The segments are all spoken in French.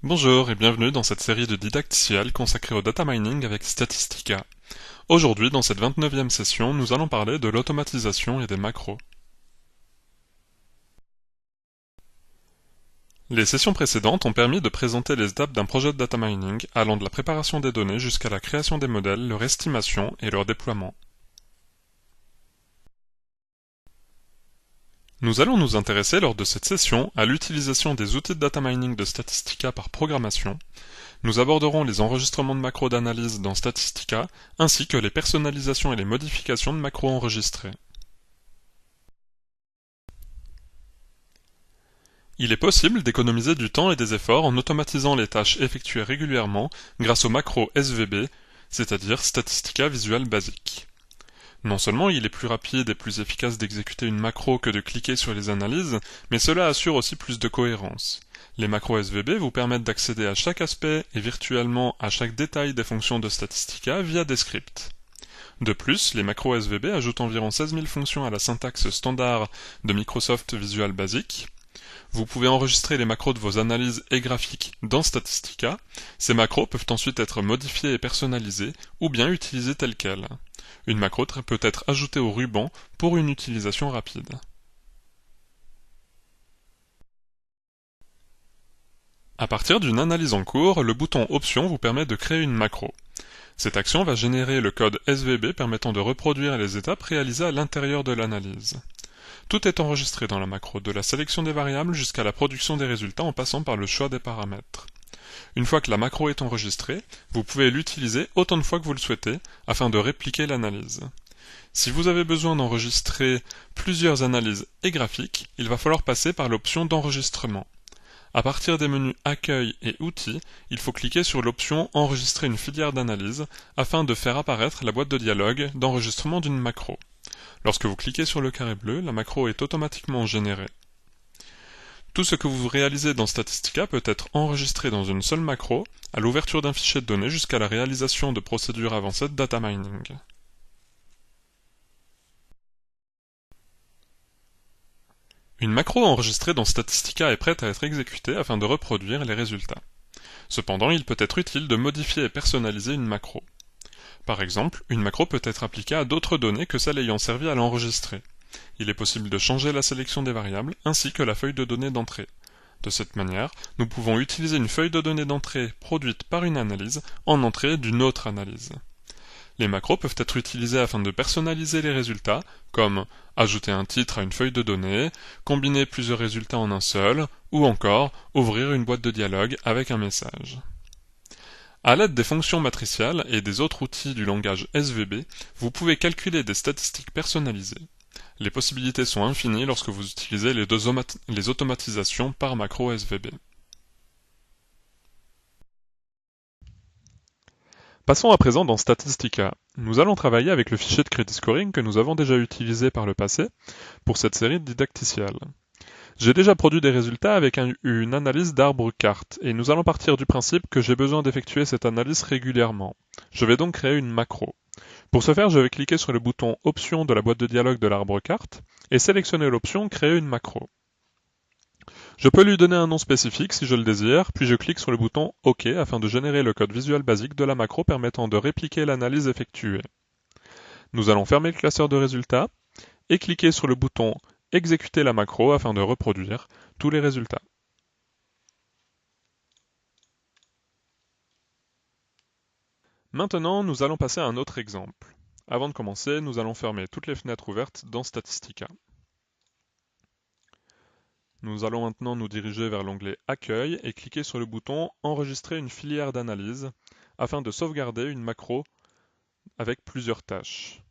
Bonjour et bienvenue dans cette série de didacticiels consacrée au data mining avec Statistica. Aujourd'hui, dans cette 29e session, nous allons parler de l'automatisation et des macros. Les sessions précédentes ont permis de présenter les étapes d'un projet de data mining allant de la préparation des données jusqu'à la création des modèles, leur estimation et leur déploiement. Nous allons nous intéresser lors de cette session à l'utilisation des outils de data mining de Statistica par programmation. Nous aborderons les enregistrements de macros d'analyse dans Statistica, ainsi que les personnalisations et les modifications de macros enregistrés. Il est possible d'économiser du temps et des efforts en automatisant les tâches effectuées régulièrement grâce au macro SVB, c'est-à-dire Statistica Visual Basic. Non seulement il est plus rapide et plus efficace d'exécuter une macro que de cliquer sur les analyses, mais cela assure aussi plus de cohérence. Les macros SVB vous permettent d'accéder à chaque aspect et virtuellement à chaque détail des fonctions de Statistica via des scripts. De plus, les macros SVB ajoutent environ 16 000 fonctions à la syntaxe standard de Microsoft Visual Basic. Vous pouvez enregistrer les macros de vos analyses et graphiques dans Statistica. Ces macros peuvent ensuite être modifiés et personnalisés, ou bien utilisés telles quelles. Une macro peut être ajoutée au ruban pour une utilisation rapide. À partir d'une analyse en cours, le bouton Options vous permet de créer une macro. Cette action va générer le code SVB permettant de reproduire les étapes réalisées à l'intérieur de l'analyse. Tout est enregistré dans la macro, de la sélection des variables jusqu'à la production des résultats en passant par le choix des paramètres. Une fois que la macro est enregistrée, vous pouvez l'utiliser autant de fois que vous le souhaitez afin de répliquer l'analyse. Si vous avez besoin d'enregistrer plusieurs analyses et graphiques, il va falloir passer par l'option d'enregistrement. À partir des menus Accueil et Outils, il faut cliquer sur l'option Enregistrer une filière d'analyse afin de faire apparaître la boîte de dialogue d'enregistrement d'une macro. Lorsque vous cliquez sur le carré bleu, la macro est automatiquement générée. Tout ce que vous réalisez dans Statistica peut être enregistré dans une seule macro, à l'ouverture d'un fichier de données jusqu'à la réalisation de procédures avancées de data mining. Une macro enregistrée dans Statistica est prête à être exécutée afin de reproduire les résultats. Cependant, il peut être utile de modifier et personnaliser une macro. Par exemple, une macro peut être appliquée à d'autres données que celles ayant servi à l'enregistrer. Il est possible de changer la sélection des variables ainsi que la feuille de données d'entrée. De cette manière, nous pouvons utiliser une feuille de données d'entrée produite par une analyse en entrée d'une autre analyse. Les macros peuvent être utilisés afin de personnaliser les résultats, comme ajouter un titre à une feuille de données, combiner plusieurs résultats en un seul, ou encore ouvrir une boîte de dialogue avec un message. À l'aide des fonctions matricielles et des autres outils du langage SVB, vous pouvez calculer des statistiques personnalisées. Les possibilités sont infinies lorsque vous utilisez les automatisations par macro SVB. Passons à présent dans Statistica. Nous allons travailler avec le fichier de Credit Scoring que nous avons déjà utilisé par le passé pour cette série didacticielle. J'ai déjà produit des résultats avec une analyse d'arbre carte et nous allons partir du principe que j'ai besoin d'effectuer cette analyse régulièrement. Je vais donc créer une macro. Pour ce faire, je vais cliquer sur le bouton Options de la boîte de dialogue de l'arbre carte et sélectionner l'option Créer une macro. Je peux lui donner un nom spécifique si je le désire, puis je clique sur le bouton OK afin de générer le code visuel basique de la macro permettant de répliquer l'analyse effectuée. Nous allons fermer le classeur de résultats et cliquer sur le bouton Exécuter la macro afin de reproduire tous les résultats. Maintenant, nous allons passer à un autre exemple. Avant de commencer, nous allons fermer toutes les fenêtres ouvertes dans Statistica. Nous allons maintenant nous diriger vers l'onglet Accueil et cliquer sur le bouton Enregistrer une filière d'analyse afin de sauvegarder une macro avec plusieurs tâches.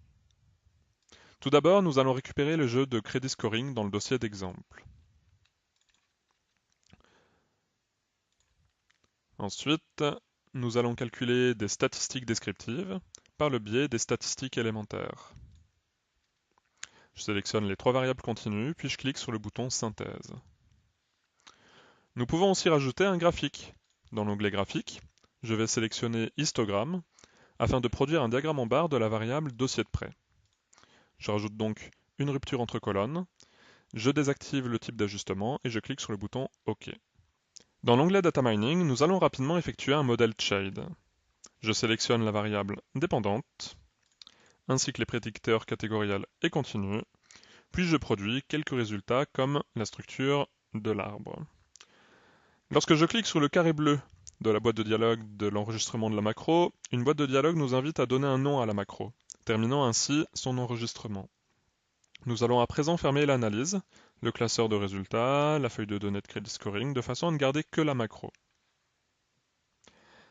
Tout d'abord, nous allons récupérer le jeu de Credit Scoring dans le dossier d'exemple. Ensuite, nous allons calculer des statistiques descriptives par le biais des statistiques élémentaires. Je sélectionne les trois variables continues, puis je clique sur le bouton Synthèse. Nous pouvons aussi rajouter un graphique. Dans l'onglet Graphique, je vais sélectionner Histogramme afin de produire un diagramme en barre de la variable dossier de prêt. Je rajoute donc une rupture entre colonnes, je désactive le type d'ajustement et je clique sur le bouton OK. Dans l'onglet Data Mining, nous allons rapidement effectuer un modèle shade. Je sélectionne la variable dépendante, ainsi que les prédicteurs catégoriels et continus, puis je produis quelques résultats comme la structure de l'arbre. Lorsque je clique sur le carré bleu de la boîte de dialogue de l'enregistrement de la macro, une boîte de dialogue nous invite à donner un nom à la macro, terminant ainsi son enregistrement. Nous allons à présent fermer l'analyse, le classeur de résultats, la feuille de données de crédit scoring, de façon à ne garder que la macro.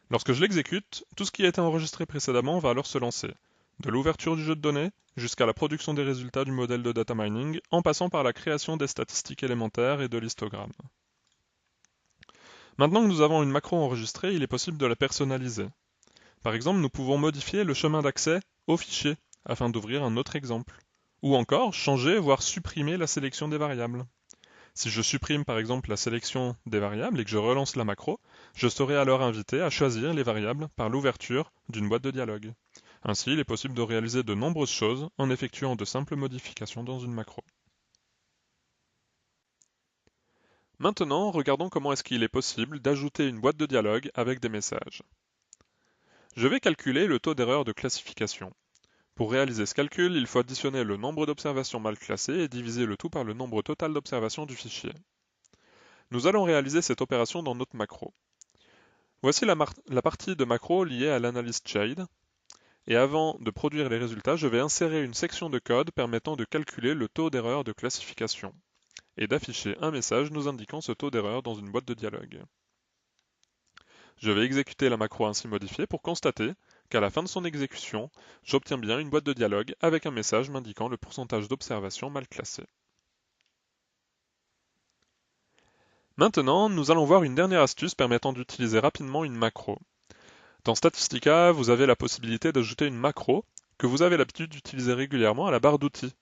Lorsque je l'exécute, tout ce qui a été enregistré précédemment va alors se lancer, de l'ouverture du jeu de données jusqu'à la production des résultats du modèle de data mining, en passant par la création des statistiques élémentaires et de l'histogramme. Maintenant que nous avons une macro enregistrée, il est possible de la personnaliser. Par exemple, nous pouvons modifier le chemin d'accès au fichier afin d'ouvrir un autre exemple. Ou encore, changer, voire supprimer la sélection des variables. Si je supprime par exemple la sélection des variables et que je relance la macro, je serai alors invité à choisir les variables par l'ouverture d'une boîte de dialogue. Ainsi, il est possible de réaliser de nombreuses choses en effectuant de simples modifications dans une macro. Maintenant, regardons comment est-ce qu'il est possible d'ajouter une boîte de dialogue avec des messages. Je vais calculer le taux d'erreur de classification. Pour réaliser ce calcul, il faut additionner le nombre d'observations mal classées et diviser le tout par le nombre total d'observations du fichier. Nous allons réaliser cette opération dans notre macro. Voici la partie de macro liée à l'analyse shade. Et avant de produire les résultats, je vais insérer une section de code permettant de calculer le taux d'erreur de classification et d'afficher un message nous indiquant ce taux d'erreur dans une boîte de dialogue. Je vais exécuter la macro ainsi modifiée pour constater qu'à la fin de son exécution, j'obtiens bien une boîte de dialogue avec un message m'indiquant le pourcentage d'observations mal classées. Maintenant, nous allons voir une dernière astuce permettant d'utiliser rapidement une macro. Dans Statistica, vous avez la possibilité d'ajouter une macro que vous avez l'habitude d'utiliser régulièrement à la barre d'outils.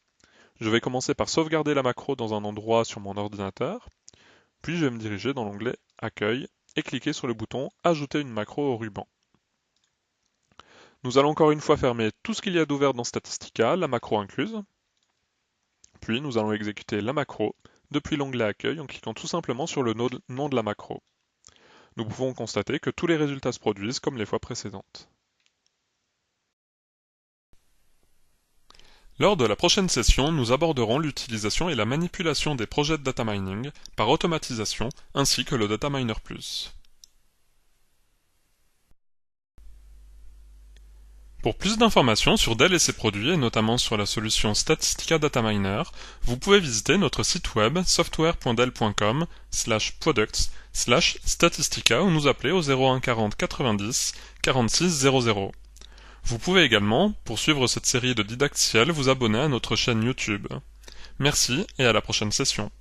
Je vais commencer par sauvegarder la macro dans un endroit sur mon ordinateur, puis je vais me diriger dans l'onglet Accueil et cliquer sur le bouton Ajouter une macro au ruban. Nous allons encore une fois fermer tout ce qu'il y a d'ouvert dans Statistica, la macro incluse, puis nous allons exécuter la macro depuis l'onglet Accueil en cliquant tout simplement sur le nom de la macro. Nous pouvons constater que tous les résultats se produisent comme les fois précédentes. Lors de la prochaine session, nous aborderons l'utilisation et la manipulation des projets de data mining par automatisation ainsi que le Data Miner Plus. Pour plus d'informations sur Dell et ses produits et notamment sur la solution Statistica Data Miner, vous pouvez visiter notre site web software.dell.com/products/statistica ou nous appeler au 01 40 90 46 00. Vous pouvez également, pour suivre cette série de didacticiels, vous abonner à notre chaîne YouTube. Merci et à la prochaine session.